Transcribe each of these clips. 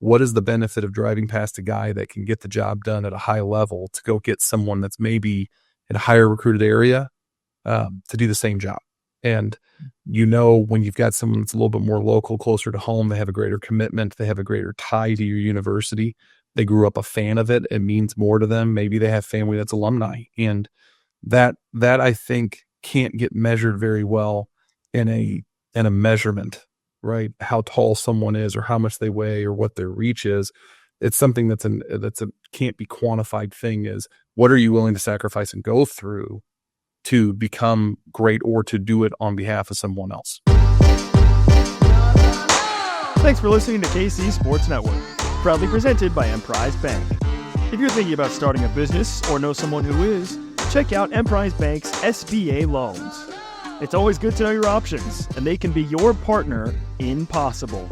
what is the benefit of driving past a guy that can get the job done at a high level to go get someone that's maybe in a higher recruited area to do the same job? And when you've got someone that's a little bit more local, closer to home, they have a greater commitment, they have a greater tie to your university. They grew up a fan of it. It means more to them. Maybe they have family that's alumni. And that I think can't get measured very well in a measurement, right? How tall someone is or how much they weigh or what their reach is. It's something that's a can't be quantified thing. Is what are you willing to sacrifice and go through to become great or to do it on behalf of someone else? Thanks for listening to KC Sports Network, proudly presented by Emprise Bank. If you're thinking about starting a business or know someone who is, check out Emprise Bank's SBA loans. It's always good to know your options, and they can be your partner in possible.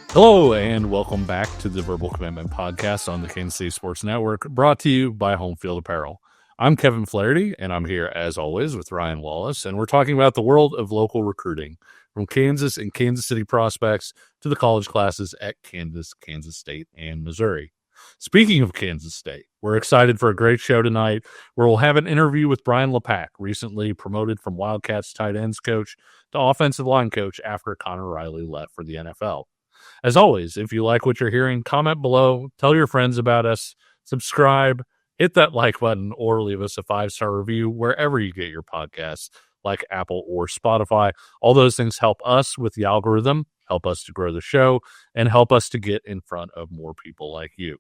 Hello, and welcome back to the Verbal Commitment Podcast on the Kansas City Sports Network, brought to you by Home Field Apparel. I'm Kevin Flaherty, and I'm here, as always, with Ryan Wallace, and we're talking about the world of local recruiting, from Kansas and Kansas City prospects to the college classes at Kansas, Kansas State, and Missouri. Speaking of Kansas State, we're excited for a great show tonight where we'll have an interview with Brian Lepak, recently promoted from Wildcats tight ends coach to offensive line coach after Connor Riley left for the NFL. As always, if you like what you're hearing, comment below, tell your friends about us, subscribe, hit that like button, or leave us a 5-star review wherever you get your podcasts, like Apple or Spotify. All those things help us with the algorithm, help us to grow the show, and help us to get in front of more people like you.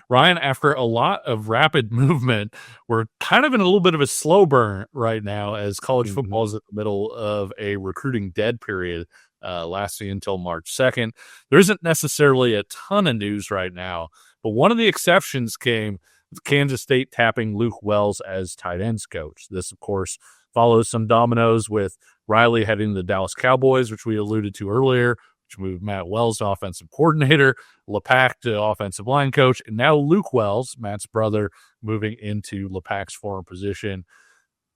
Ryan, after a lot of rapid movement, we're kind of in a little bit of a slow burn right now as college football is in the middle of a recruiting dead period lasting until March 2nd. There isn't necessarily a ton of news right now, but one of the exceptions came with Kansas State tapping Luke Wells as tight ends coach. This, of course, follows some dominoes with Riley heading to the Dallas Cowboys, which we alluded to earlier, which moved Matt Wells to offensive coordinator, Lepak to offensive line coach, and now Luke Wells, Matt's brother, moving into Lepak's former position.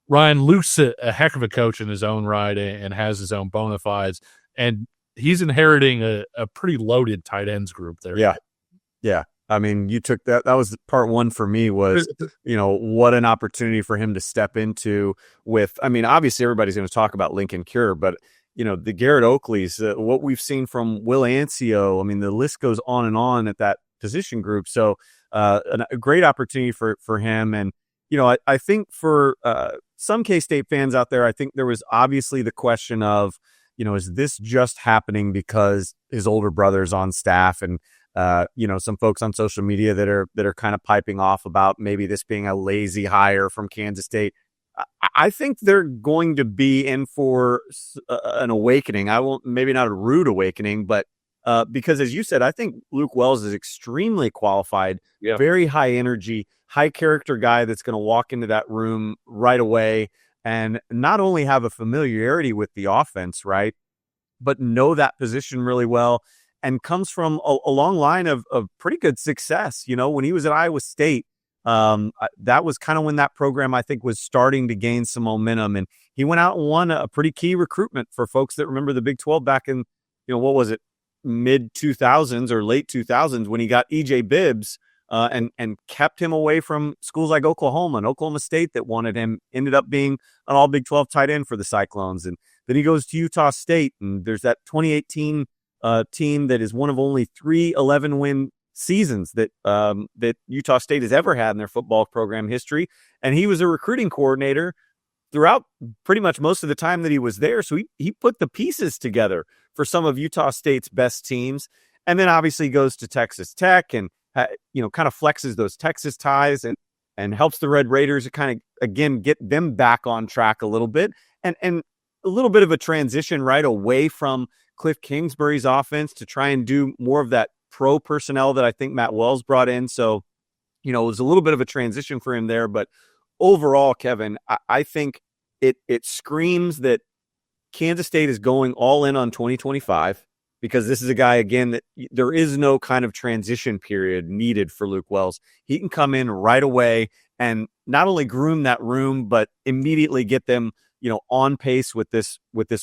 Ryan, Luke's a heck of a coach in his own right and has his own bona fides, and he's inheriting a pretty loaded tight ends group there. Yeah. I mean, you took that was part one for me was, what an opportunity for him to step into with, obviously everybody's going to talk about Lincoln Cure, but the Garrett Oakleys, what we've seen from Will Ancio, the list goes on and on at that position group. So a great opportunity for him. And, I think for some K-State fans out there, I think there was obviously the question of, is this just happening because his older brother's on staff? And, some folks on social media that are kind of piping off about maybe this being a lazy hire from Kansas State. I think they're going to be in for an awakening. Maybe not a rude awakening, but because as you said, I think Luke Wells is extremely qualified, very high energy, high character guy that's going to walk into that room right away and not only have a familiarity with the offense, right, but know that position really well and comes from a long line of pretty good success. When he was at Iowa State, that was kind of when that program, I think, was starting to gain some momentum. And he went out and won a pretty key recruitment for folks that remember the Big 12 back in, what was it, mid 2000s or late 2000s when he got EJ Bibbs and kept him away from schools like Oklahoma and Oklahoma State that wanted him, ended up being an all Big 12 tight end for the Cyclones. And then he goes to Utah State, and there's that 2018 team that is one of only 3 11-win seasons that Utah State has ever had in their football program history. And he was a recruiting coordinator throughout pretty much most of the time that he was there. So he put the pieces together for some of Utah State's best teams. And then obviously goes to Texas Tech and, kind of flexes those Texas ties and helps the Red Raiders to kind of, again, get them back on track a little bit. And a little bit of a transition right away from Cliff Kingsbury's offense to try and do more of that pro personnel that I think Matt Wells brought in. So, it was a little bit of a transition for him there. But overall, Kevin, I think it screams that Kansas State is going all in on 2025 because this is a guy, again, that there is no kind of transition period needed for Luke Wells. He can come in right away and not only groom that room, but immediately get them, on pace with this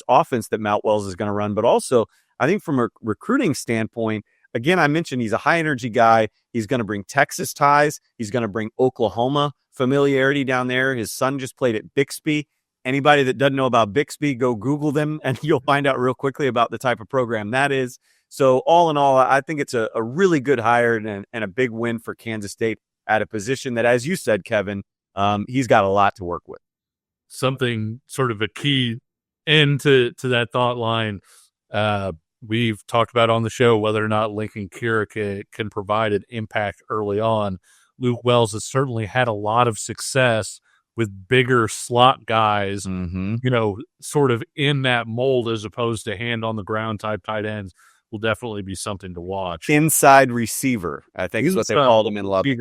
offense that Matt Wells is going to run. But also, I think from a recruiting standpoint, again, I mentioned he's a high energy guy. He's going to bring Texas ties. He's going to bring Oklahoma familiarity down there. His son just played at Bixby. Anybody that doesn't know about Bixby, go Google them and you'll find out real quickly about the type of program that is. So all in all, I think it's a really good hire and a big win for Kansas State at a position that, as you said, Kevin, he's got a lot to work with. Something sort of a key end to that thought line. We've talked about on the show whether or not Lincoln Keurig can provide an impact early on. Luke Wells has certainly had a lot of success with bigger slot guys, sort of in that mold as opposed to hand on the ground type tight ends. Will definitely be something to watch. Inside receiver, I think is what they called him in Lubbock.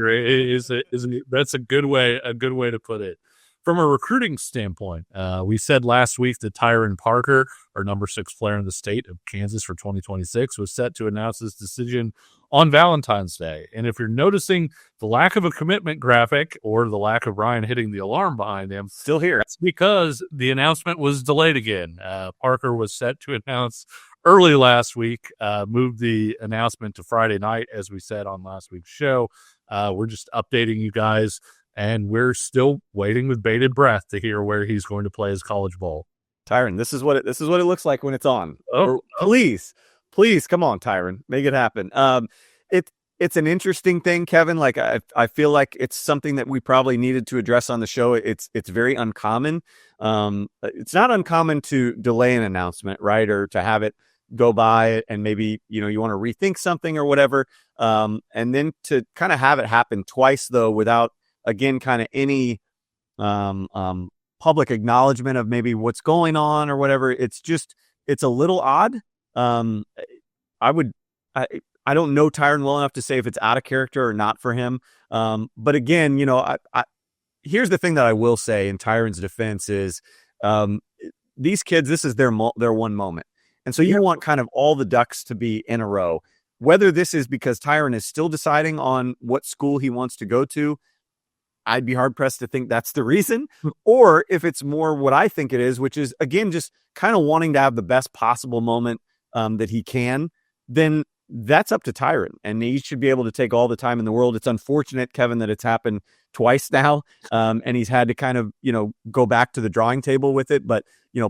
That's a good way to put it. From a recruiting standpoint, we said last week that Tyron Parker, our number 6 player in the state of Kansas for 2026, was set to announce his decision on Valentine's Day. And if you're noticing the lack of a commitment graphic or the lack of Ryan hitting the alarm behind him, still here. That's because the announcement was delayed again. Parker was set to announce early last week, moved the announcement to Friday night, as we said on last week's show. We're just updating you guys. And we're still waiting with bated breath to hear where he's going to play his college bowl. Tyron, this is what it looks like when it's on. Please, come on, Tyron, make it happen. It's an interesting thing, Kevin. Like I feel like it's something that we probably needed to address on the show. It's very uncommon. It's not uncommon to delay an announcement, right, or to have it go by and maybe you want to rethink something or whatever, and then to kind of have it happen twice though without, again, kind of any public acknowledgement of maybe what's going on or whatever. It's a little odd. I don't know Tyron well enough to say if it's out of character or not for him. But again, here's the thing that I will say in Tyron's defense is these kids, this is their one moment. And so you want kind of all the ducks to be in a row, whether this is because Tyron is still deciding on what school he wants to go to. I'd be hard pressed to think that's the reason, or if it's more what I think it is, which is, again, just kind of wanting to have the best possible moment that he can, then that's up to Tyron. And he should be able to take all the time in the world. It's unfortunate, Kevin, that it's happened twice now. And he's had to kind of, go back to the drawing table with it. But,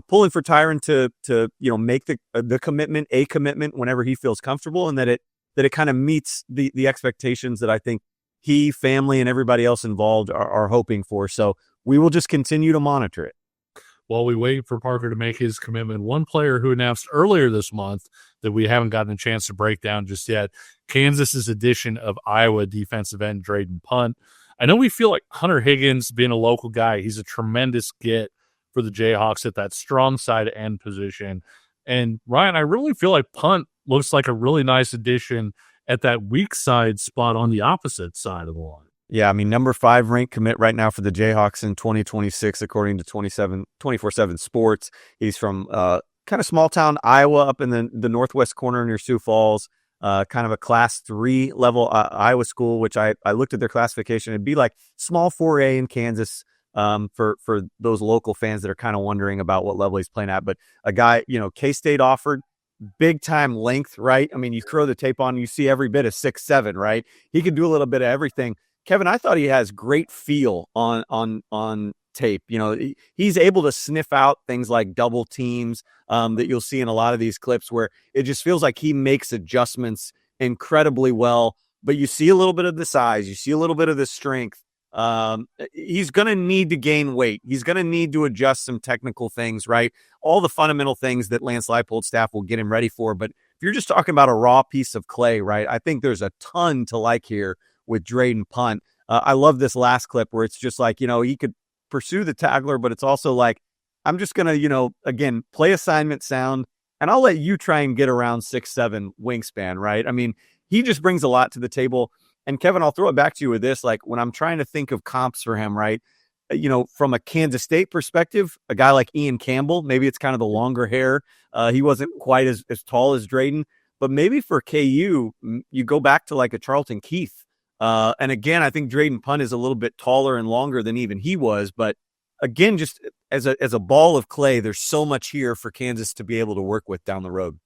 pulling for Tyron to make the commitment whenever he feels comfortable, and that it kind of meets the expectations that I think he, family, and everybody else involved are hoping for. So we will just continue to monitor it. While we wait for Parker to make his commitment, one player who announced earlier this month that we haven't gotten a chance to break down just yet, Kansas's addition of Iowa defensive end Drayden Punt. I know we feel like Hunter Higgins, being a local guy, he's a tremendous get for the Jayhawks at that strong side end position. And Ryan, I really feel like Punt looks like a really nice addition at that weak side spot on the opposite side of the line. Yeah, I mean, number 5 ranked commit right now for the Jayhawks in 2026, according to 24/7 Sports. He's from kind of small town Iowa up in the northwest corner near Sioux Falls, kind of a class 3 level Iowa school, which I looked at their classification. It'd be like small 4A in Kansas for those local fans that are kind of wondering about what level he's playing at. But a guy, K-State offered. Big time length, right? I mean, you throw the tape on, you see every bit of 6'7", right? He can do a little bit of everything. Kevin, I thought he has great feel on tape. He's able to sniff out things like double teams that you'll see in a lot of these clips where it just feels like he makes adjustments incredibly well. But you see a little bit of the size, you see a little bit of the strength. He's going to need to gain weight. He's going to need to adjust some technical things, right? All the fundamental things that Lance Leipold's staff will get him ready for. But if you're just talking about a raw piece of clay, right, I think there's a ton to like here with Drayden Punt. I love this last clip where it's just like, he could pursue the tackler, but it's also like, I'm just going to, again, play assignment sound, and I'll let you try and get around 6'7" wingspan, right? I mean, he just brings a lot to the table. And Kevin, I'll throw it back to you with this. Like when I'm trying to think of comps for him, right? From a Kansas State perspective, a guy like Ian Campbell, maybe it's kind of the longer hair. He wasn't quite as tall as Drayden, but maybe for KU, you go back to like a Charlton Keith. And again, I think Drayden Punt is a little bit taller and longer than even he was. But again, just as a ball of clay, there's so much here for Kansas to be able to work with down the road.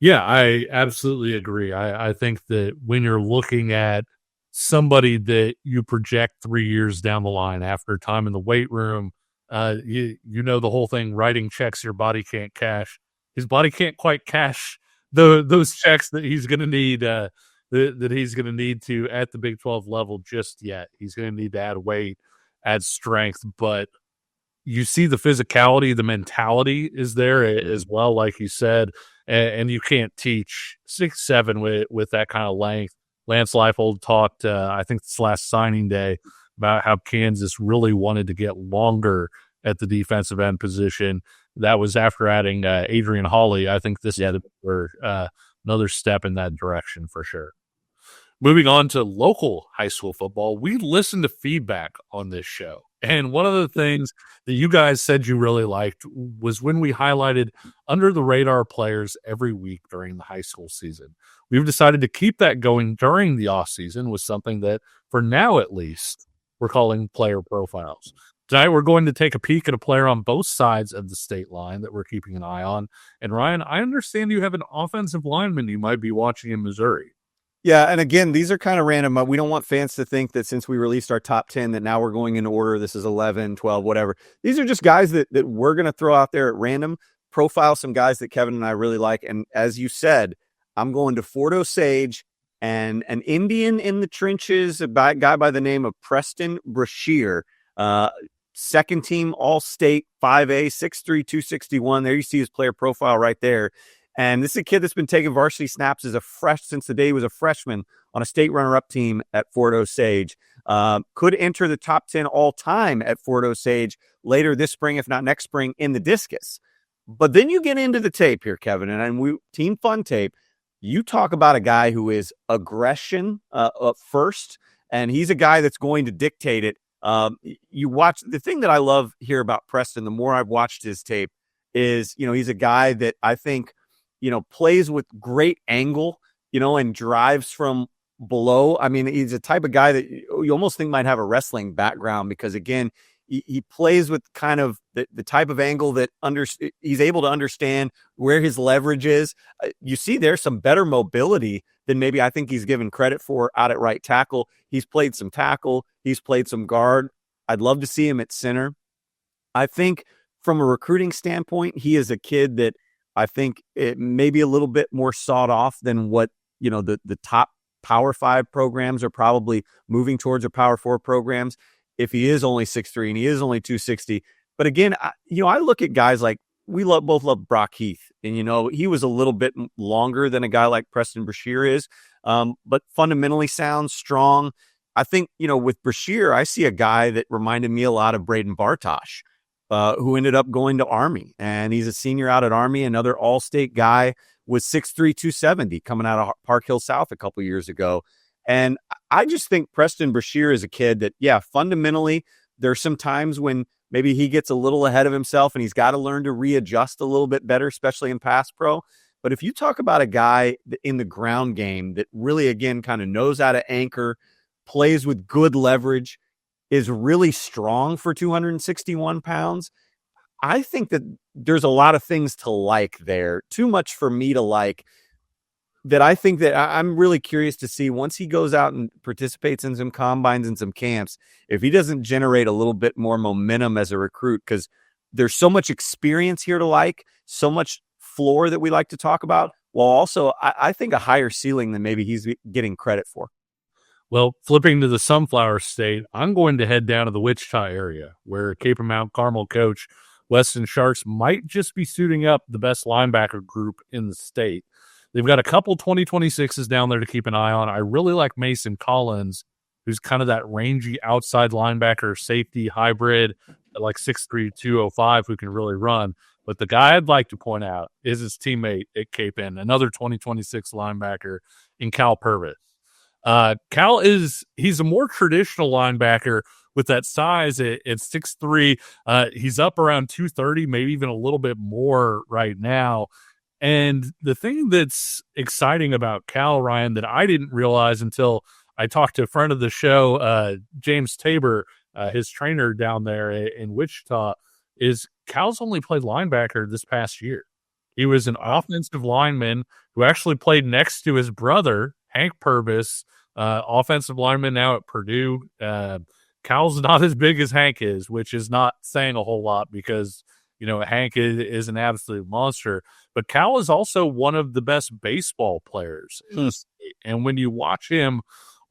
Yeah, I absolutely agree. I think that when you're looking at somebody that you project 3 years down the line after time in the weight room, you know the whole thing, writing checks your body can't cash. His body can't quite cash those checks that he's going to need that he's going to need to at the Big 12 level just yet. He's going to need to add weight, add strength, but you see the physicality, the mentality is there as well, like you said, and you can't teach 6'7" with that kind of length. Lance Leipold talked, I think this last signing day, about how Kansas really wanted to get longer at the defensive end position. That was after adding Adrian Hawley. I think this is another step in that direction for sure. Moving on to local high school football, we listened to feedback on this show. And one of the things that you guys said you really liked was when we highlighted under the radar players every week during the high school season. We've decided to keep that going during the off season with something that, for now at least, we're calling player profiles. Tonight, we're going to take a peek at a player on both sides of the state line that we're keeping an eye on. And Ryan, I understand you have an offensive lineman you might be watching in Missouri. Yeah, and again, these are kind of random. We don't want fans to think that since we released our top 10 that now we're going in order. This is 11, 12, whatever. These are just guys that we're going to throw out there at random, profile some guys that Kevin and I really like. And as you said, I'm going to Fort Osage and an Indian in the trenches, a guy by the name of Preston Brashear, second team All-State 5A, 6'3", 261. There you see his player profile right there. And this is a kid that's been taking varsity snaps since the day he was a freshman on a state runner-up team at Fort Osage. Could enter the top 10 all-time at Fort Osage later this spring, if not next spring, in the discus. But then you get into the tape here, Kevin, and Team Fun tape. You talk about a guy who is aggression first, and he's a guy that's going to dictate it. You watch the thing that I love here about Preston. The more I've watched his tape, is he's a guy that I think plays with great angle, and drives from below. I mean, he's a type of guy that you almost think might have a wrestling background because, again, he plays with kind of the type of angle that he's able to understand where his leverage is. You see there's some better mobility than maybe I think he's given credit for out at right tackle. He's played some tackle. He's played some guard. I'd love to see him at center. I think from a recruiting standpoint, he is a kid that I think it may be a little bit more sought off than what, the top Power 5 programs are probably moving towards, or Power 4 programs, if he is only 6'3" and he is only 260. But again, I look at guys like, both love Brock Heath. And, he was a little bit longer than a guy like Preston Brashear is, but fundamentally sound, strong. I think, with Brashear, I see a guy that reminded me a lot of Braden Bartosh, who ended up going to Army, and he's a senior out at Army. Another all-state guy was 6'3", 270 coming out of Park Hill South a couple years ago. And I just think Preston Brashear is a kid that, fundamentally, there's some times when maybe he gets a little ahead of himself and he's got to learn to readjust a little bit better, especially in pass pro. But if you talk about a guy in the ground game that really, again, kind of knows how to anchor, plays with good leverage, is really strong for 261 pounds, I think that there's a lot of things to like there. Too much for me to like, that I think that I'm really curious to see once he goes out and participates in some combines and some camps, if he doesn't generate a little bit more momentum as a recruit, because there's so much experience here to like, so much floor that we like to talk about, while also I think a higher ceiling than maybe he's getting credit for. Well, flipping to the Sunflower State, I'm going to head down to the Wichita area, where Cape and Mount Carmel coach Weston Sharks might just be suiting up the best linebacker group in the state. They've got a couple 2026s down there to keep an eye on. I really like Mason Collins, who's kind of that rangy outside linebacker safety hybrid, like 6'3", 205, who can really run. But the guy I'd like to point out is his teammate at Cape N, another 2026 linebacker in Cal Purvis. Cal he's a more traditional linebacker with that size at 6'3". He's up around 230, maybe even a little bit more right now. And the thing that's exciting about Cal, Ryan, that I didn't realize until I talked to a friend of the show, James Tabor, his trainer down there in Wichita, is Cal's only played linebacker this past year. He was an offensive lineman who actually played next to his brother, Hank Purvis, offensive lineman now at Purdue. Cal's not as big as Hank is, which is not saying a whole lot because, Hank is an absolute monster. But Cal is also one of the best baseball players in the state. And when you watch him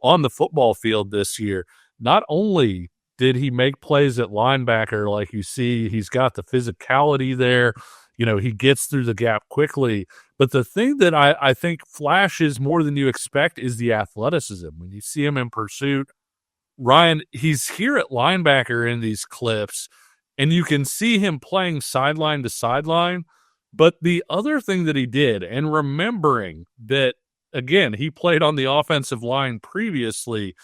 on the football field this year, not only did he make plays at linebacker, like you see, he's got the physicality there. He gets through the gap quickly. But the thing that I think flashes more than you expect is the athleticism. When you see him in pursuit, Ryan, he's here at linebacker in these clips, and you can see him playing sideline to sideline. But the other thing that he did, and remembering that, again, he played on the offensive line previously,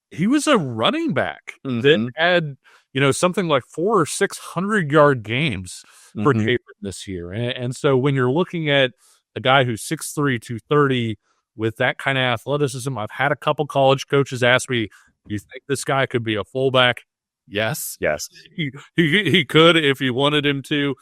he was a running back that had, something like 400 or 600-yard games for Caper this year. And so when you're looking at a guy who's 6'3", 230 with that kind of athleticism, I've had a couple college coaches ask me, do you think this guy could be a fullback? Yes. He could if you wanted him to,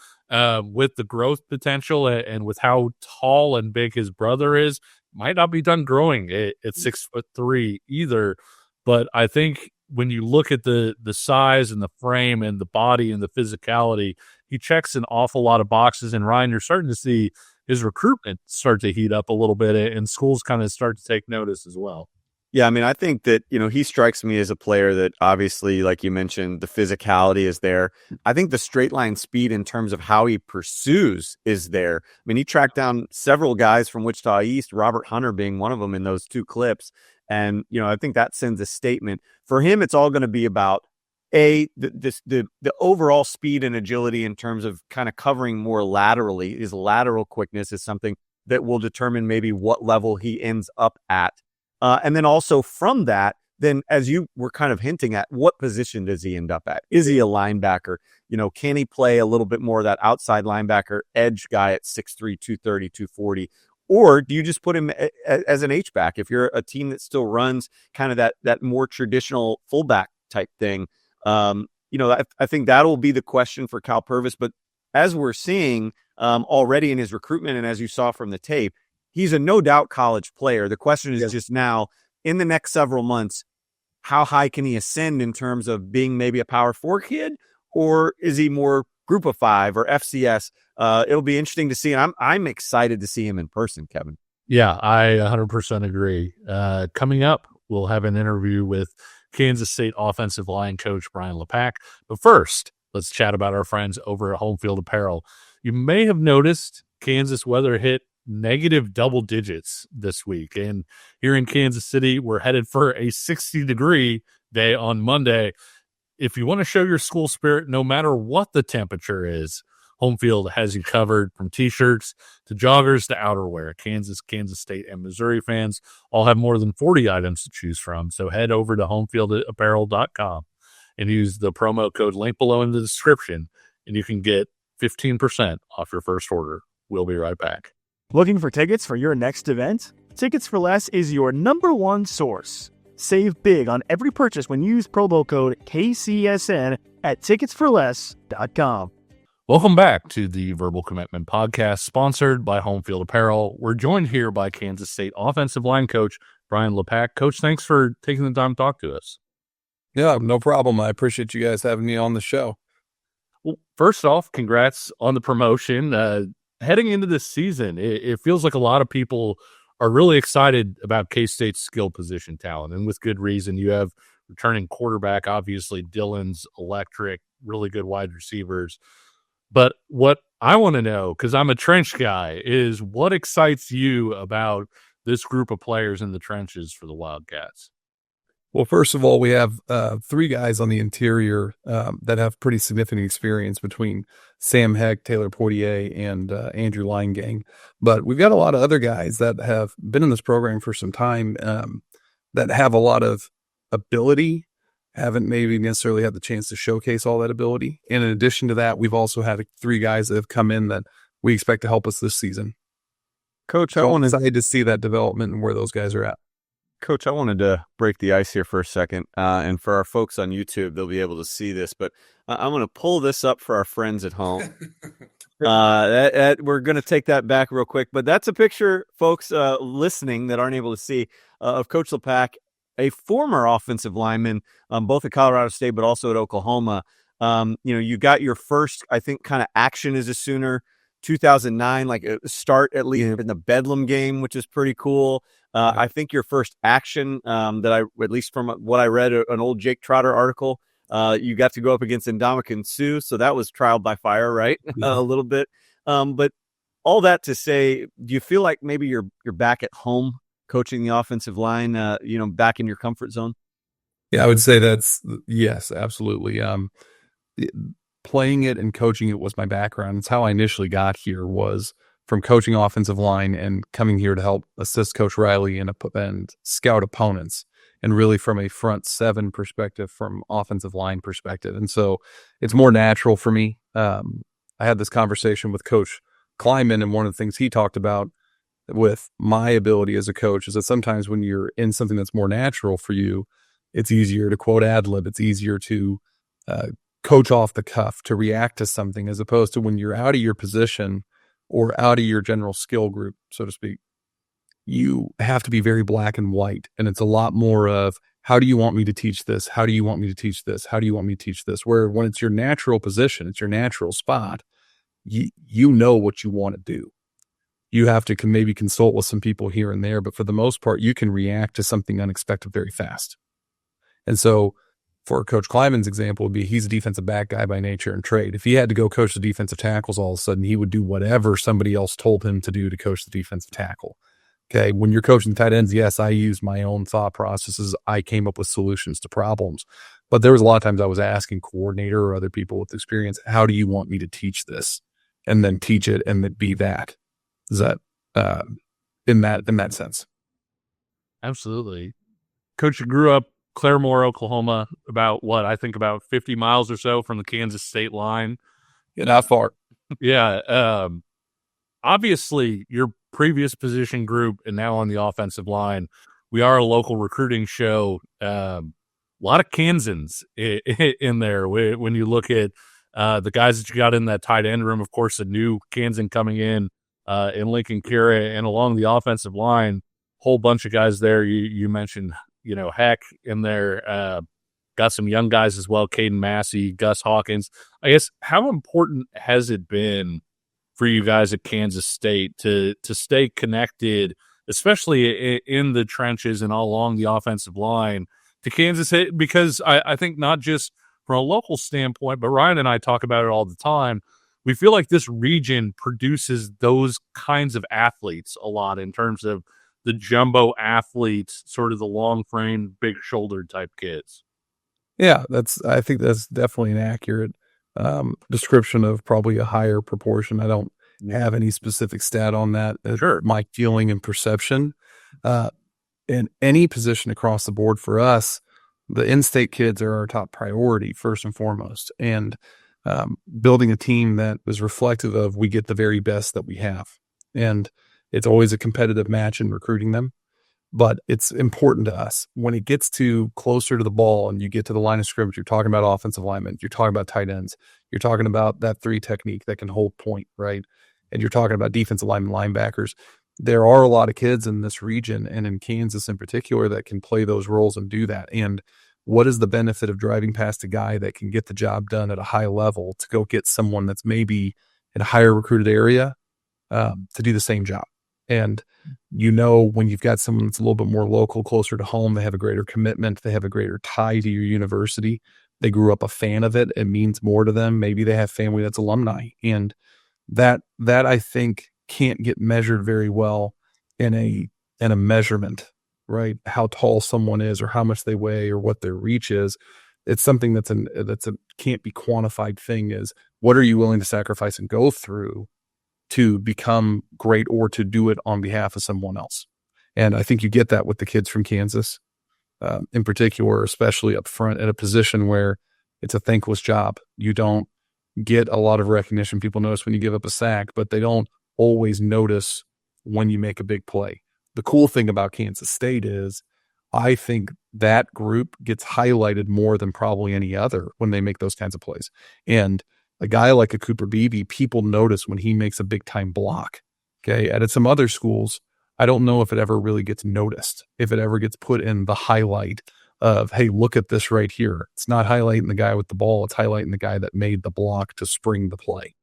with the growth potential and with how tall and big his brother is. Might not be done growing at 6'3" either. But I think when you look at the size and the frame and the body and the physicality, he checks an awful lot of boxes. And Ryan, you're starting to see his recruitment start to heat up a little bit, and schools kind of start to take notice as well. Yeah, I mean, I think that, he strikes me as a player that obviously, like you mentioned, the physicality is there. I think the straight line speed in terms of how he pursues is there. I mean, he tracked down several guys from Wichita East, Robert Hunter being one of them in those two clips. And, I think that sends a statement. For him, it's all going to be about, the overall speed and agility in terms of kind of covering more laterally. His lateral quickness is something that will determine maybe what level he ends up at. And then also from that, then as you were kind of hinting at, what position does he end up at? Is he a linebacker? Can he play a little bit more of that outside linebacker edge guy at 6'3", 230, 240? Or do you just put him as an H-back if you're a team that still runs kind of that more traditional fullback type thing? I think that'll be the question for Cal Purvis. But as we're seeing already in his recruitment and as you saw from the tape, he's a no doubt college player. The question is just now, in the next several months, how high can he ascend in terms of being maybe a Power 4 kid, or is he more Group of 5 or FCS? It'll be interesting to see. And I'm excited to see him in person, Kevin. Yeah, I 100% agree. Coming up, we'll have an interview with Kansas State offensive line coach Brian Lepak. But first, let's chat about our friends over at Home Field Apparel. You may have noticed Kansas weather hit negative double digits this week. And here in Kansas City, we're headed for a 60-degree day on Monday. If you want to show your school spirit, no matter what the temperature is, Home Field has you covered, from T-shirts to joggers to outerwear. Kansas, Kansas State, and Missouri fans all have more than 40 items to choose from. So head over to homefieldapparel.com and use the promo code link below in the description, and you can get 15% off your first order. We'll be right back. Looking for tickets for your next event? Tickets for Less is your #1 source. Save big on every purchase when you use promo code KCSN at ticketsforless.com. Welcome back to the Verbal Commitment Podcast, sponsored by Home Field Apparel. We're joined here by Kansas State offensive line coach Brian Lepak. Coach, thanks for taking the time to talk to us. Yeah, no problem. I appreciate you guys having me on the show. Well, first off, congrats on the promotion. Heading into this season, it feels like a lot of people are really excited about K-State's skill position talent, and with good reason. You have returning quarterback, obviously Dillon's electric, really good wide receivers. But what I want to know, because I'm a trench guy, is what excites you about this group of players in the trenches for the Wildcats? Well, first of all, we have 3 guys on the interior that have pretty significant experience between Sam Heck, Taylor Poitier, and Andrew Leingang. But we've got a lot of other guys that have been in this program for some time that have a lot of ability, haven't maybe necessarily had the chance to showcase all that ability. And in addition to that, we've also had 3 guys that have come in that we expect to help us this season. Coach, I'm excited to see that development and where those guys are at. Coach, I wanted to break the ice here for a second. And for our folks on YouTube, they'll be able to see this. But I'm going to pull this up for our friends at home. We're going to take that back real quick, but that's a picture, folks, listening that aren't able to see, of Coach Lepak, a former offensive lineman, both at Colorado State, but also at Oklahoma. You got your first, I think, kind of action as a Sooner, 2009, like a start at least in the Bedlam game, which is pretty cool. I think your first action at least from what I read, an old Jake Trotter article, you got to go up against Ndamukong Suh. So that was trial by fire, right? Yeah. A little bit. But all that to say, do you feel like maybe you're back at home coaching the offensive line, back in your comfort zone? Yeah, I would say yes, absolutely. Playing it and coaching it was my background. It's how I initially got here, was from coaching offensive line and coming here to help assist Coach Riley and scout opponents, and really from a front seven perspective, from offensive line perspective. And so it's more natural for me. I had this conversation with Coach Kleiman, and one of the things he talked about with my ability as a coach is that sometimes when you're in something that's more natural for you, it's easier to quote ad lib. It's easier to coach off the cuff, to react to something, as opposed to when you're out of your position or out of your general skill group, so to speak. You have to be very black and white. And it's a lot more of, how do you want me to teach this? How do you want me to teach this? How do you want me to teach this? Where when it's your natural position, it's your natural spot, you know what you want to do. You have to maybe consult with some people here and there, but for the most part, you can react to something unexpected very fast. And so for Coach Kleiman's example would be, he's a defensive back guy by nature and trade. If he had to go coach the defensive tackles, all of a sudden he would do whatever somebody else told him to do to coach the defensive tackle. Okay, when you're coaching tight ends, yes, I use my own thought processes. I came up with solutions to problems. But there was a lot of times I was asking coordinator or other people with experience, how do you want me to teach this? And then teach it and then be that. Is that in that sense? Absolutely. Coach, you grew up Claremore, Oklahoma, about 50 miles or so from the Kansas state line. Yeah, not far. Yeah. Obviously, your previous position group and now on the offensive line, we are a local recruiting show. A lot of Kansans in there. When you look at the guys that you got in that tight end room, of course, a new Kansan coming in Lincoln Kira, and along the offensive line, whole bunch of guys there. You mentioned, Heck in there. Got some young guys as well, Caden Massey, Gus Hawkins. I guess, how important has it been for you guys at Kansas State to stay connected, especially in the trenches and all along the offensive line, to Kansas State? Because I think not just from a local standpoint, but Ryan and I talk about it all the time. We feel like this region produces those kinds of athletes a lot, in terms of the jumbo athletes, sort of the long frame, big shouldered type kids. Yeah, I think that's definitely an accurate description of probably a higher proportion. I don't have any specific stat on that. Sure. My feeling and perception. In any position across the board for us, the in-state kids are our top priority, first and foremost. And building a team that was reflective of, we get the very best that we have. And it's always a competitive match in recruiting them. But it's important to us when it gets to closer to the ball and you get to the line of scrimmage. You're talking about offensive linemen. You're talking about tight ends. You're talking about that 3 technique that can hold point, right? And you're talking about defensive linemen, linebackers. There are a lot of kids in this region and in Kansas in particular that can play those roles and do that. And what is the benefit of driving past a guy that can get the job done at a high level to go get someone that's maybe in a higher recruited area to do the same job? And when you've got someone that's a little bit more local, closer to home, they have a greater commitment, they have a greater tie to your university, they grew up a fan of it, it means more to them. Maybe they have family that's alumni. And that I think can't get measured very well in a measurement, right? How tall someone is or how much they weigh or what their reach is. It's something that's a can't be quantified thing. Is what are you willing to sacrifice and go through to become great, or to do it on behalf of someone else? And I think you get that with the kids from Kansas, in particular, especially up front at a position where it's a thankless job. You don't get a lot of recognition. People notice when you give up a sack, but they don't always notice when you make a big play. The cool thing about Kansas State is I think that group gets highlighted more than probably any other when they make those kinds of plays. And a guy like a Cooper Beebe, people notice when he makes a big time block. Okay. And at some other schools, I don't know if it ever really gets noticed, if it ever gets put in the highlight of, hey, look at this right here. It's not highlighting the guy with the ball. It's highlighting the guy that made the block to spring the play.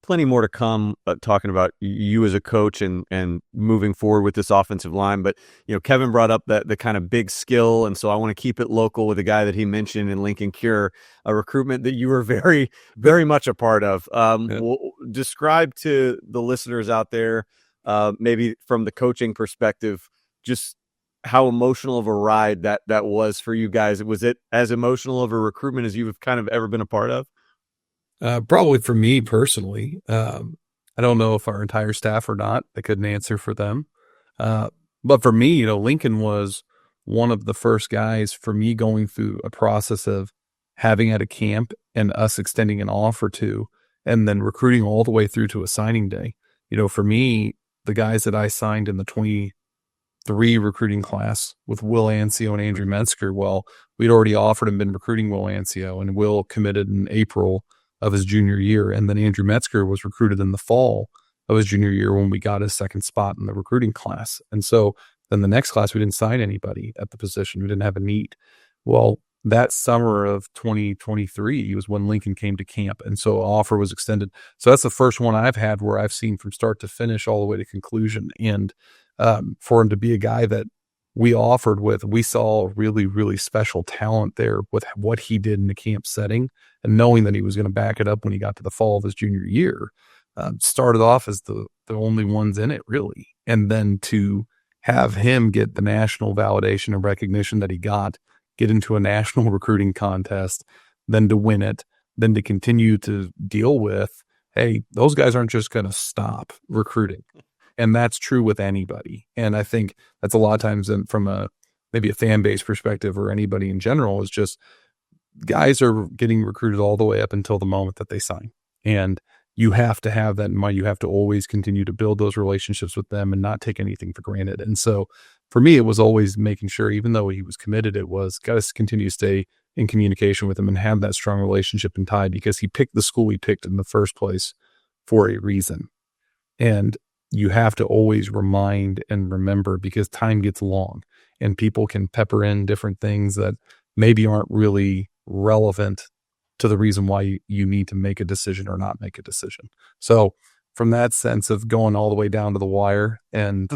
Plenty more to come talking about you as a coach and moving forward with this offensive line. But, Kevin brought up the kind of big skill. And so I want to keep it local with a guy that he mentioned in Lincoln Cure, a recruitment that you were very, very much a part of. Describe to the listeners out there, maybe from the coaching perspective, just how emotional of a ride that was for you guys. Was it as emotional of a recruitment as you've kind of ever been a part of? Probably for me personally. I don't know if our entire staff or not. I couldn't answer for them. But for me, Lincoln was one of the first guys for me going through a process of having at a camp and us extending an offer to, and then recruiting all the way through to a signing day. For me, the guys that I signed in the 23 recruiting class with Will Ancio and Andrew Metzger, well, we'd already offered and been recruiting Will Ancio, and Will committed in April of his junior year. And then Andrew Metzger was recruited in the fall of his junior year when we got his second spot in the recruiting class. And so then the next class, we didn't sign anybody at the position. We didn't have a need. Well, that summer of 2023 was when Lincoln came to camp. And so an offer was extended. So that's the first one I've had where I've seen from start to finish all the way to conclusion. And for him to be a guy that we offered with, we saw really, really special talent there with what he did in the camp setting, and knowing that he was going to back it up when he got to the fall of his junior year, started off as the only ones in it really. And then to have him get the national validation and recognition that he got, get into a national recruiting contest, then to win it, then to continue to deal with, hey, those guys aren't just going to stop recruiting. And that's true with anybody. And I think that's a lot of times from maybe a fan base perspective or anybody in general, is just guys are getting recruited all the way up until the moment that they sign. And you have to have that in mind. You have to always continue to build those relationships with them and not take anything for granted. And so for me, it was always making sure, even though he was committed, it was got to continue to stay in communication with him and have that strong relationship and tie, because he picked the school he picked in the first place for a reason. And you have to always remind and remember, because time gets long and people can pepper in different things that maybe aren't really relevant to the reason why you need to make a decision or not make a decision. So from that sense of going all the way down to the wire and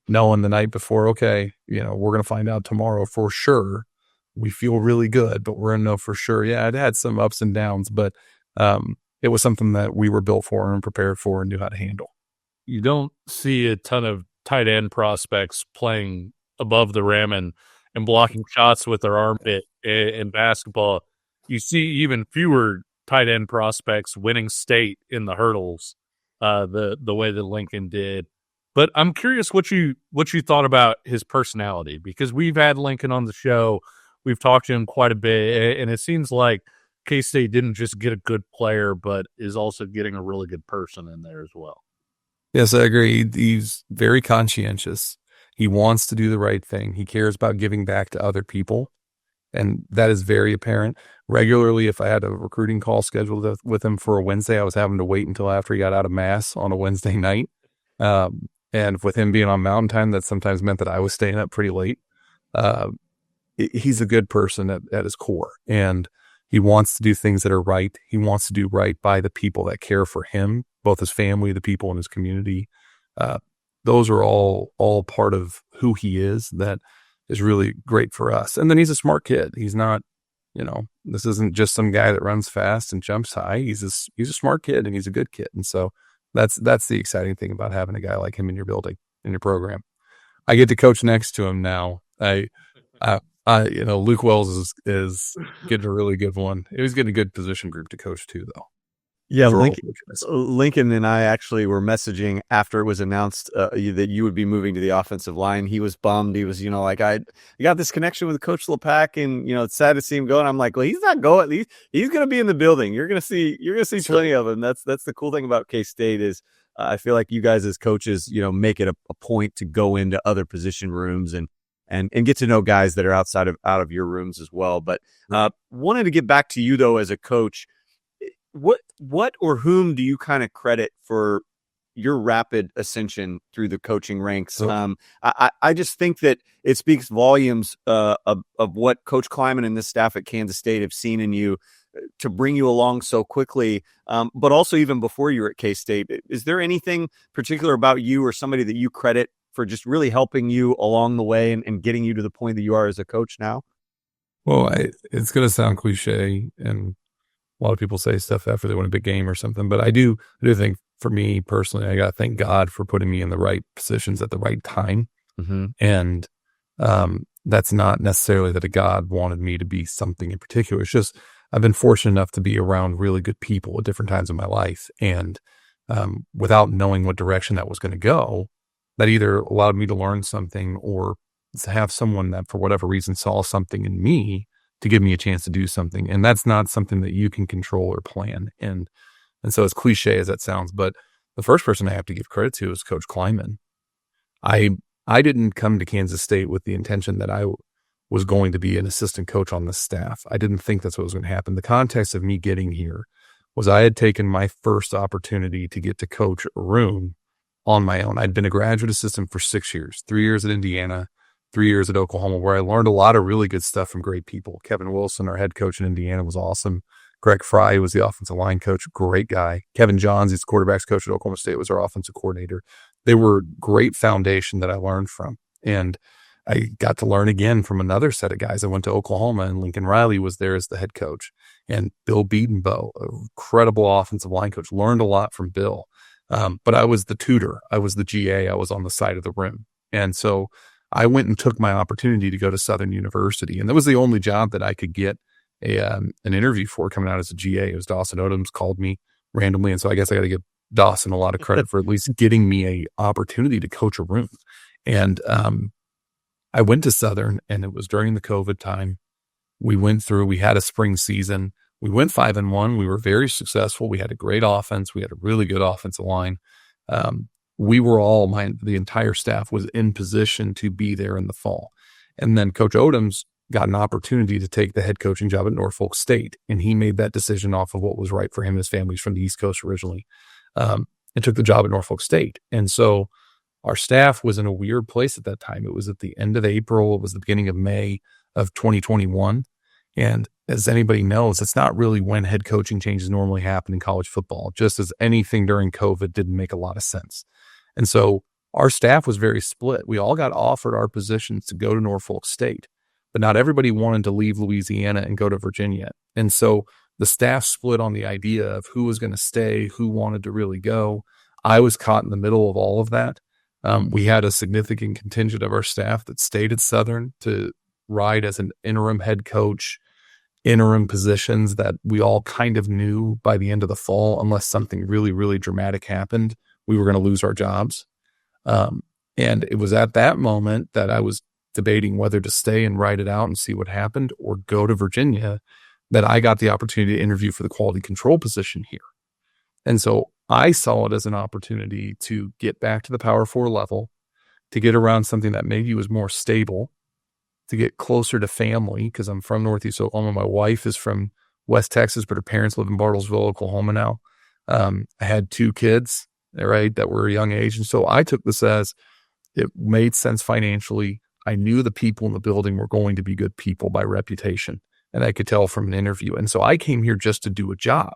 knowing the night before, okay, we're going to find out tomorrow for sure. We feel really good, but we're going to know for sure. Yeah, it had some ups and downs, but it was something that we were built for and prepared for and knew how to handle. You don't see a ton of tight end prospects playing above the rim and blocking shots with their armpit in basketball. You see even fewer tight end prospects winning state in the hurdles the way that Lincoln did. But I'm curious what you thought about his personality, because we've had Lincoln on the show. We've talked to him quite a bit, and it seems like K-State didn't just get a good player, but is also getting a really good person in there as well. Yes, I agree. He's very conscientious. He wants to do the right thing. He cares about giving back to other people. And that is very apparent. Regularly, if I had a recruiting call scheduled with him for a Wednesday, I was having to wait until after he got out of Mass on a Wednesday night. And with him being on Mountain Time, that sometimes meant that I was staying up pretty late. He's a good person at his core. And he wants to do things that are right. He wants to do right by the people that care for him, both his family, the people in his community. Those are all part of who he is. That is really great for us. And then he's a smart kid. He's not, this isn't just some guy that runs fast and jumps high. He's a smart kid, and he's a good kid. And so that's the exciting thing about having a guy like him in your building, in your program. I get to coach next to him now. Luke Wells is getting a really good one. He was getting a good position group to coach too, though. Yeah, Lincoln and I actually were messaging after it was announced that you would be moving to the offensive line. He was bummed. He was, I got this connection with Coach Lepak, and it's sad to see him go. And I'm like, well, he's not going. He's going to be in the building. You're going to see plenty of him. That's the cool thing about K-State is I feel like you guys as coaches, make it a point to go into other position rooms and get to know guys that are out of your rooms as well. But wanted to get back to you though as a coach. what or whom do you kind of credit for your rapid ascension through the coaching ranks? I just think that it speaks volumes of what Coach Kleiman and this staff at Kansas State have seen in you to bring you along so quickly. But also even before you were at K-State, is there anything particular about you or somebody that you credit for just really helping you along the way and getting you to the point that you are as a coach now? Well, it's going to sound cliche, and a lot of people say stuff after they win a big game or something, but I do think for me personally, I got to thank God for putting me in the right positions at the right time. Mm-hmm. And that's not necessarily that a God wanted me to be something in particular. It's just I've been fortunate enough to be around really good people at different times in my life. And without knowing what direction that was going to go, that either allowed me to learn something or to have someone that for whatever reason saw something in me to give me a chance to do something. And that's not something that you can control or plan. And so as cliche as that sounds, but the first person I have to give credit to is Coach Kleiman. I didn't come to Kansas State with the intention that I was going to be an assistant coach on the staff. I didn't think that's what was going to happen. The context of me getting here was I had taken my first opportunity to get to coach a room on my own. I'd been a graduate assistant for 6 years, 3 years at Indiana, 3 years at Oklahoma, where I learned a lot of really good stuff from great people. Kevin Wilson, our head coach in Indiana, was awesome. Greg Fry was the offensive line coach, great guy. Kevin Johns, he's the quarterbacks coach at Oklahoma State, was our offensive coordinator. They were great foundation that I learned from. And I got to learn again from another set of guys. I went to Oklahoma and Lincoln Riley was there as the head coach. And Bill Beatonbow, an incredible offensive line coach, learned a lot from Bill. But I was the tutor. I was the GA. I was on the side of the room. And so I went and took my opportunity to go to Southern University. And that was the only job that I could get an interview for coming out as a GA. It was Dawson Odoms called me randomly. And so I guess I got to give Dawson a lot of credit for at least getting me a opportunity to coach a room. And I went to Southern, and it was during the COVID time. We had a spring season. We went 5-1. We were very successful. We had a great offense. We had a really good offensive line. We were the entire staff was in position to be there in the fall. And then Coach Odoms got an opportunity to take the head coaching job at Norfolk State. And he made that decision off of what was right for him and his family. He's from the East Coast originally, and took the job at Norfolk State. And so our staff was in a weird place at that time. It was at the end of April. It was the beginning of May of 2021. And as anybody knows, it's not really when head coaching changes normally happen in college football, just as anything during COVID didn't make a lot of sense. And so our staff was very split. We all got offered our positions to go to Norfolk State, but not everybody wanted to leave Louisiana and go to Virginia. And so the staff split on the idea of who was going to stay, who wanted to really go. I was caught in the middle of all of that. We had a significant contingent of our staff that stayed at Southern to ride as an interim head coach, interim positions that we all kind of knew by the end of the fall, unless something really, really dramatic happened, we were going to lose our jobs. And it was at that moment that I was debating whether to stay and ride it out and see what happened or go to Virginia, that I got the opportunity to interview for the quality control position here. And so I saw it as an opportunity to get back to the Power 4 level, to get around something that maybe was more stable, to get closer to family, because I'm from Northeast Oklahoma. My wife is from West Texas, but her parents live in Bartlesville, Oklahoma now. I had 2 kids, right, that were a young age. And so I took this as it made sense financially. I knew the people in the building were going to be good people by reputation, and I could tell from an interview. And so I came here just to do a job.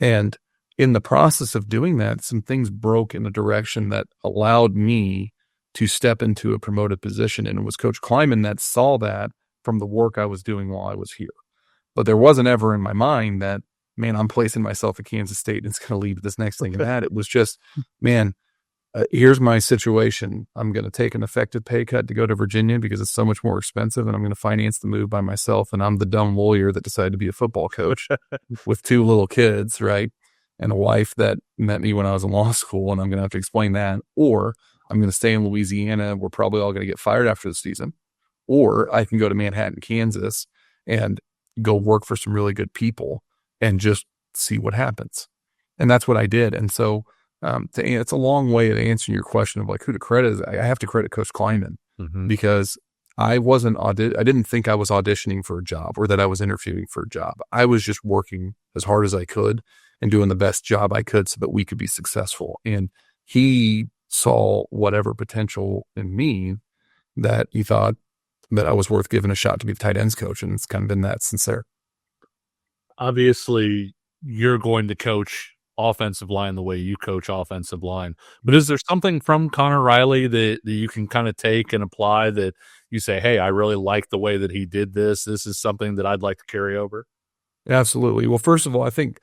And in the process of doing that, some things broke in a direction that allowed me to step into a promoted position. And it was Coach Kleiman that saw that from the work I was doing while I was here. But there wasn't ever in my mind that, man, I'm placing myself at Kansas State and it's going to lead to this next thing and that. It was just, man, here's my situation. I'm going to take an effective pay cut to go to Virginia because it's so much more expensive, and I'm going to finance the move by myself. And I'm the dumb lawyer that decided to be a football coach with 2 little kids, right? And a wife that met me when I was in law school, and I'm going to have to explain that. Or I'm going to stay in Louisiana. We're probably all going to get fired after the season. Or I can go to Manhattan, Kansas, and go work for some really good people and just see what happens. And that's what I did. And so it's a long way of answering your question of like who to credit. I have to credit Coach Kleiman, because I didn't think I was auditioning for a job or that I was interviewing for a job. I was just working as hard as I could and doing the best job I could so that we could be successful. And he saw whatever potential in me that he thought that I was worth giving a shot to be the tight ends coach. And it's kind of been that since there. Obviously, you're going to coach offensive line the way you coach offensive line. But is there something from Connor Riley that you can kind of take and apply that you say, hey, I really like the way that he did this. This is something that I'd like to carry over? Absolutely. Well, first of all, I think,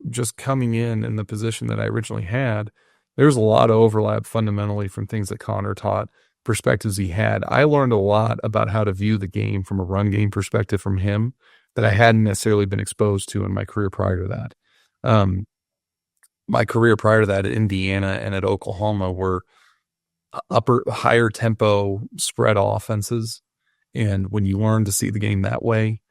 just coming in the position that I originally had, there's a lot of overlap fundamentally from things that Connor taught, perspectives he had. I learned a lot about how to view the game from a run game perspective from him that I hadn't necessarily been exposed to in my career prior to that. My career prior to that at Indiana and at Oklahoma were higher tempo spread offenses. And when you learn to see the game that way,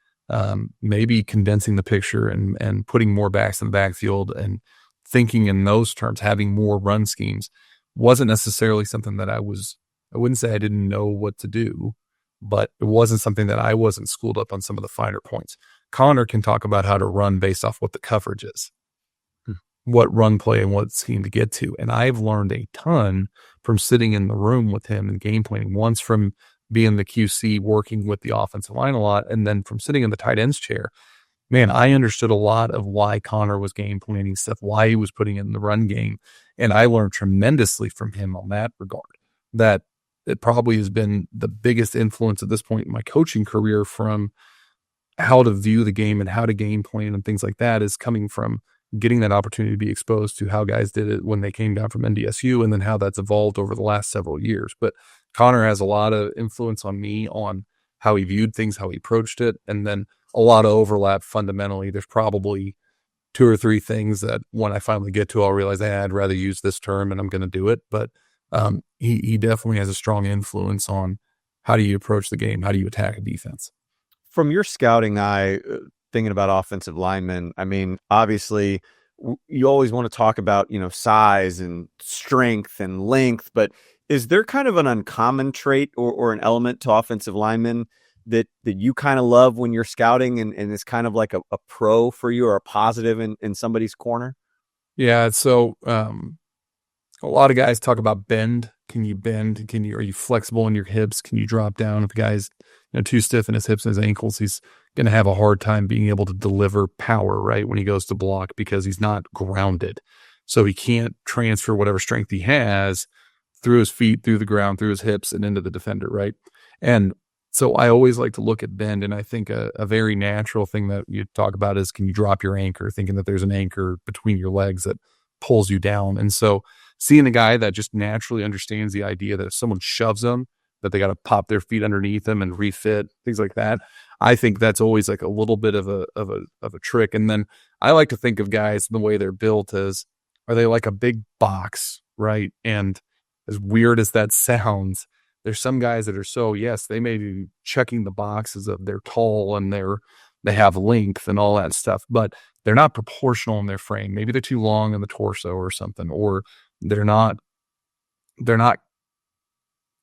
maybe condensing the picture and putting more backs in the backfield and thinking in those terms, having more run schemes wasn't necessarily something that I wouldn't say I didn't know what to do, but it wasn't something that I wasn't schooled up on some of the finer points. Connor can talk about how to run based off what the coverage is, what run play and what scheme to get to. And I've learned a ton from sitting in the room with him and game planning, once from being the QC, working with the offensive line a lot, and then from sitting in the tight ends chair. Man, I understood a lot of why Connor was game planning stuff, why he was putting it in the run game. And I learned tremendously from him on that regard. That it probably has been the biggest influence at this point in my coaching career, from how to view the game and how to game plan and things like that, is coming from getting that opportunity to be exposed to how guys did it when they came down from NDSU, and then how that's evolved over the last several years. But Connor has a lot of influence on me on how he viewed things, how he approached it, and then a lot of overlap fundamentally. There's probably 2 or 3 things that when I finally get to, I'll realize, I'd rather use this term and I'm going to do it. But he definitely has a strong influence on how do you approach the game, how do you attack a defense. From your scouting eye, thinking about offensive linemen, I mean, obviously you always want to talk about, size and strength and length, but is there kind of an uncommon trait or an element to offensive linemen that you kind of love when you're scouting and is kind of like a pro for you or a positive in somebody's corner? Yeah. So a lot of guys talk about bend. Can you bend? Are you flexible in your hips? Can you drop down? If the guy's too stiff in his hips and his ankles, he's going to have a hard time being able to deliver power, right, when he goes to block, because he's not grounded. So he can't transfer whatever strength he has through his feet, through the ground, through his hips, and into the defender, right? And so I always like to look at bend, and I think a very natural thing that you talk about is, can you drop your anchor, thinking that there's an anchor between your legs that pulls you down. And so seeing a guy that just naturally understands the idea that if someone shoves them, that they got to pop their feet underneath them and refit, things like that, I think that's always like a little bit of a trick. And then I like to think of guys the way they're built as, are they like a big box, right? And as weird as that sounds, there's some guys that are so, yes, they may be checking the boxes of they're tall and they have length and all that stuff, but they're not proportional in their frame. Maybe they're too long in the torso or something, or they're not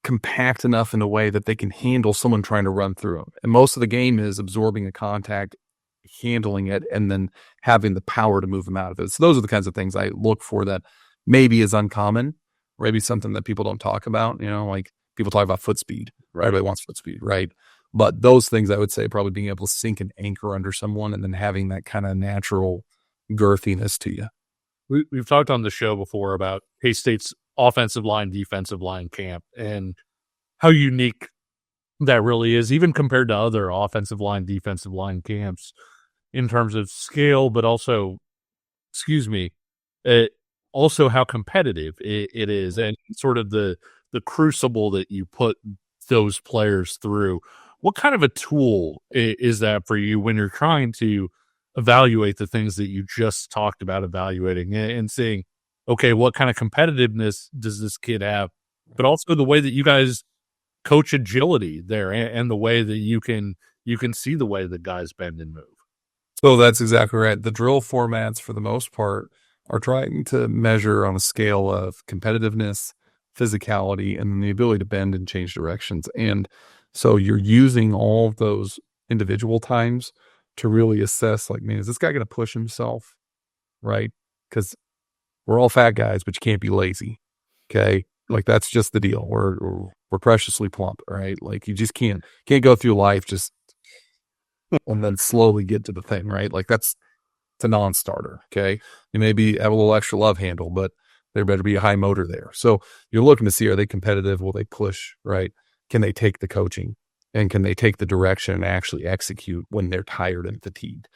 compact enough in a way that they can handle someone trying to run through them. And most of the game is absorbing a contact, handling it, and then having the power to move them out of it. So those are the kinds of things I look for that maybe is uncommon, or maybe something that people don't talk about, like people talk about foot speed, right? Everybody wants foot speed, right? But those things, I would say, probably being able to sink an anchor under someone and then having that kind of natural girthiness to you. We've talked on the show before about K-State's offensive line, defensive line camp, and how unique that really is, even compared to other offensive line, defensive line camps in terms of scale, but also, also how competitive it is, and sort of the crucible that you put those players through. What kind of a tool is that for you when you're trying to evaluate the things that you just talked about evaluating and seeing, okay, what kind of competitiveness does this kid have, but also the way that you guys coach agility there and the way that you can see the way that guys bend and move. So that's exactly right. The drill formats, for the most part, are trying to measure on a scale of competitiveness, physicality, and then the ability to bend and change directions. And so you're using all of those individual times to really assess, like, man, is this guy going to push himself? Right? Because we're all fat guys, but you can't be lazy. Okay. Like, that's just the deal. We're preciously plump, right? Like, you just can't go through life just and then slowly get to the thing, right? Like, it's a non-starter. Okay. You maybe have a little extra love handle, but there better be a high motor there. So you're looking to see, are they competitive? Will they push, right? Can they take the coaching, and can they take the direction and actually execute when they're tired and fatigued?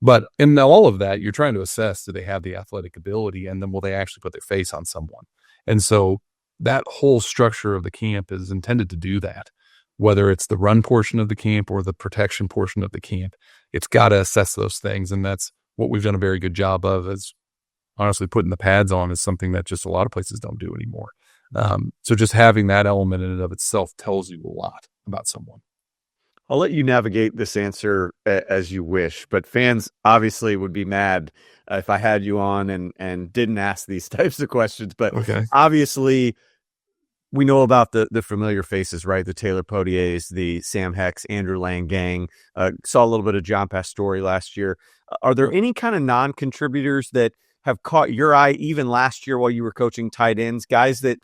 But in all of that, you're trying to assess, do they have the athletic ability, and then will they actually put their face on someone? And so that whole structure of the camp is intended to do that, whether it's the run portion of the camp or the protection portion of the camp. It's got to assess those things. And that's what we've done a very good job of, is honestly putting the pads on is something that just a lot of places don't do anymore. So just having that element in and of itself tells you a lot about someone. I'll let you navigate this answer as you wish, but fans obviously would be mad if I had you on and didn't ask these types of questions. But obviously, we know about the familiar faces, right? The Taylor Potiers, the Sam Hecks, Andrew Lang gang. Saw a little bit of John Pastore last year. Are there any kind of non-contributors that have caught your eye even last year while you were coaching tight ends, guys that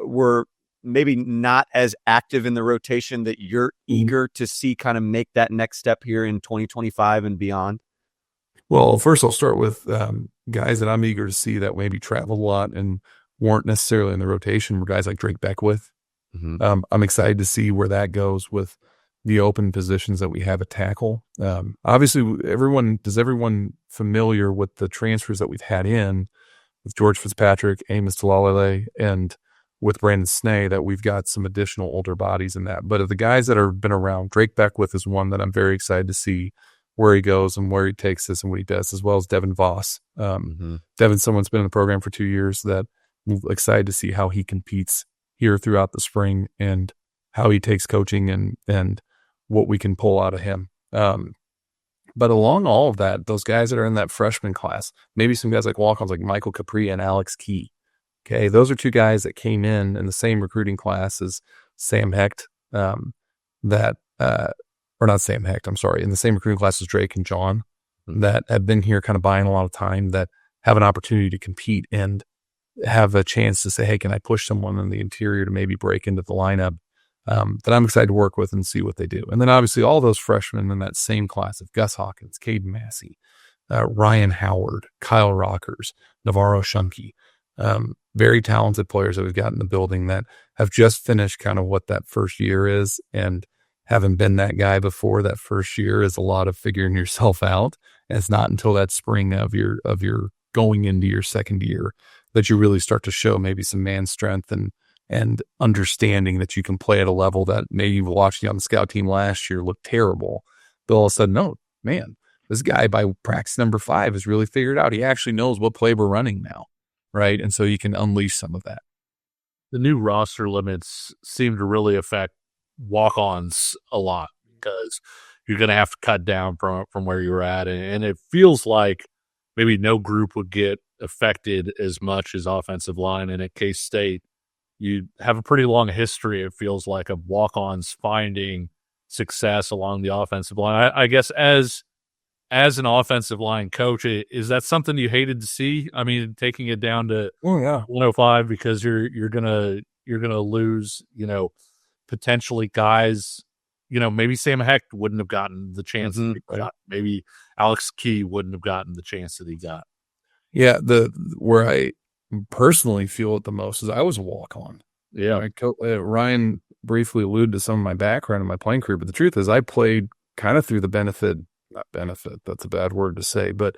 were maybe not as active in the rotation that you're eager to see kind of make that next step here in 2025 and beyond? Well, first I'll start with guys that I'm eager to see that maybe travel a lot and weren't necessarily in the rotation, were guys like Drake Beckwith. I'm excited to see where that goes with the open positions that we have at tackle. Obviously, everyone familiar with the transfers that we've had in with George Fitzpatrick, Amos Talalele, and with Brandon Snee, that we've got some additional older bodies in that. But of the guys that have been around, Drake Beckwith is one that I'm very excited to see where he goes and where he takes this and what he does, as well as Devin Voss. Devin's someone's been in the program for 2 years that I'm excited to see how he competes here throughout the spring and how he takes coaching and what we can pull out of him. But along all of that, those guys that are in that freshman class, maybe some guys like walk-ons like Michael Capri and Alex Key. Okay, those are two guys that came in the same recruiting class as Sam Hecht, or not Sam Hecht, I'm sorry, in the same recruiting class as Drake and John, that have been here kind of buying a lot of time, that have an opportunity to compete and have a chance to say, hey, can I push someone in the interior to maybe break into the lineup, that I'm excited to work with and see what they do. And then obviously all those freshmen in that same class of Gus Hawkins, Caden Massey, Ryan Howard, Kyle Rockers, Navarro Shunke, very talented players that we've got in the building that have just finished kind of what that first year is, and having been that guy before. That first year is a lot of figuring yourself out. And it's not until that spring of your going into your second year that you really start to show maybe some man strength and understanding that you can play at a level that maybe watching on the scout team last year looked terrible. But all of a sudden, no, man, this guy by practice number 5 has really figured out. He actually knows what play we're running now. Right. And so you can unleash some of that. The new roster limits seem to really affect walk-ons a lot, because you're going to have to cut down from where you're at. And it feels like maybe no group would get affected as much as offensive line. And at K-State, you have a pretty long history, it feels like, of walk-ons finding success along the offensive line. I guess as an offensive line coach, is that something you hated to see? I mean, taking it down to 105 because you're gonna lose, potentially guys. Maybe Sam Hecht wouldn't have gotten the chance that he got. Maybe Alex Key wouldn't have gotten the chance that he got. Yeah, where I personally feel it the most is I was a walk-on. Yeah, Ryan briefly alluded to some of my background in my playing career, but the truth is I played kind of through the not benefit, that's a bad word to say, but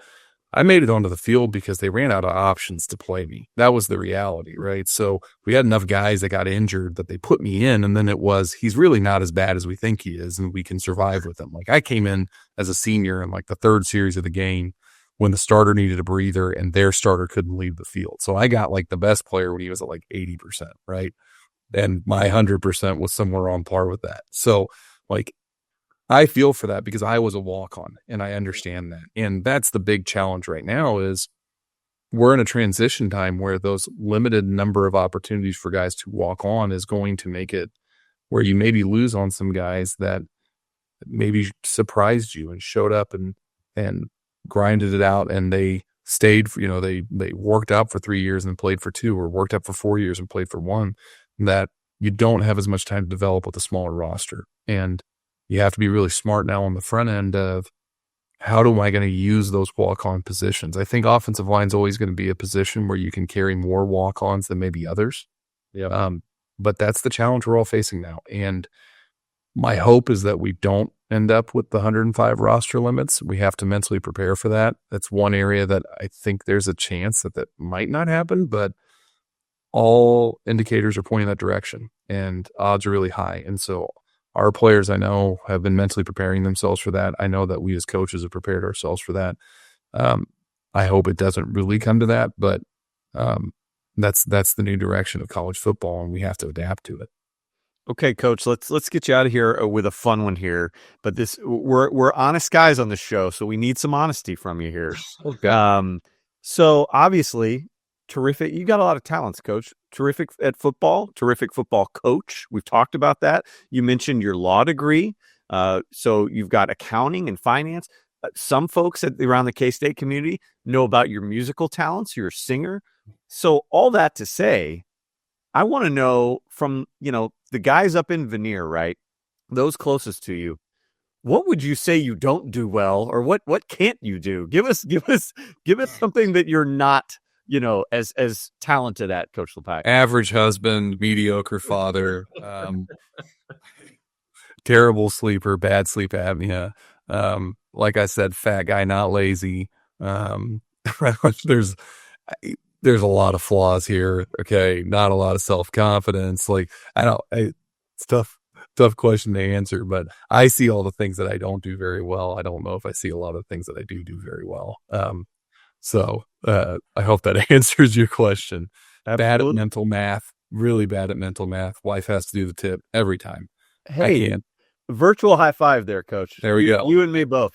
I made it onto the field because they ran out of options to play me. That was the reality, right? So we had enough guys that got injured that they put me in, and then it was, he's really not as bad as we think he is, and we can survive with him. Like, I came in as a senior in like the third series of the game when the starter needed a breather and their starter couldn't leave the field. So I got like the best player when he was at like 80%, right? And my 100% was somewhere on par with that. So like, I feel for that because I was a walk-on and I understand that. And that's the big challenge right now is we're in a transition time where those limited number of opportunities for guys to walk on is going to make it where you maybe lose on some guys that maybe surprised you and showed up and grinded it out, and they stayed for, they worked out for 3 years and played for 2, or worked out for 4 years and played for 1, that you don't have as much time to develop with a smaller roster. And you have to be really smart now on the front end of, how am I going to use those walk-on positions? I think offensive line is always going to be a position where you can carry more walk-ons than maybe others. Yeah. But that's the challenge we're all facing now. And my hope is that we don't end up with the 105 roster limits. We have to mentally prepare for that. That's one area that I think there's a chance that might not happen, but all indicators are pointing that direction, and odds are really high. And so our players, I know, have been mentally preparing themselves for that. I know that we as coaches have prepared ourselves for that. I hope it doesn't really come to that, but that's the new direction of college football, and we have to adapt to it. Okay, Coach, let's get you out of here with a fun one here. But we're honest guys on the show, so we need some honesty from you here. Okay. So obviously, terrific. You got a lot of talents, Coach. Terrific at football, terrific football coach. We've talked about that. You mentioned your law degree. So you've got accounting and finance. Some folks around the K-State community know about your musical talents. You're a singer. So all that to say, I want to know from, the guys up in Veneer, right? Those closest to you, what would you say you don't do well, or what can't you do? Give us something that you're not, as talented at, Coach Lepak. Average husband, mediocre father, terrible sleeper, bad sleep apnea. Like I said, fat guy, not lazy. There's a lot of flaws here. Okay. Not a lot of self-confidence. Like, it's tough question to answer, but I see all the things that I don't do very well. I don't know if I see a lot of things that I do very well. So I hope that answers your question. Absolutely. Bad at mental math, really bad at mental math. Wife has to do the tip every time. Hey, virtual high five there, Coach. There we go. You and me both.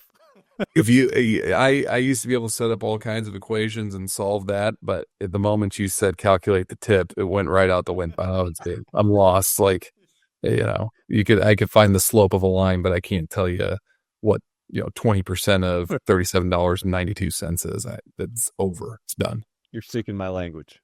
I used to be able to set up all kinds of equations and solve that, but at the moment you said calculate the tip, it went right out the window. I'm lost. Like, I could find the slope of a line, but I can't tell you what 20% of $37.92 is. It's over. It's done. You're speaking my language.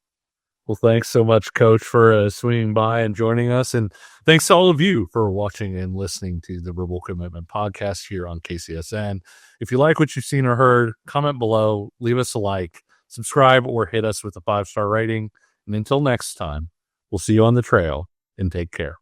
Well, thanks so much, Coach, for swinging by and joining us. And thanks to all of you for watching and listening to the Verbal Commitment Podcast here on KCSN. If you like what you've seen or heard, comment below, leave us a like, subscribe, or hit us with a 5-star rating. And until next time, we'll see you on the trail, and take care.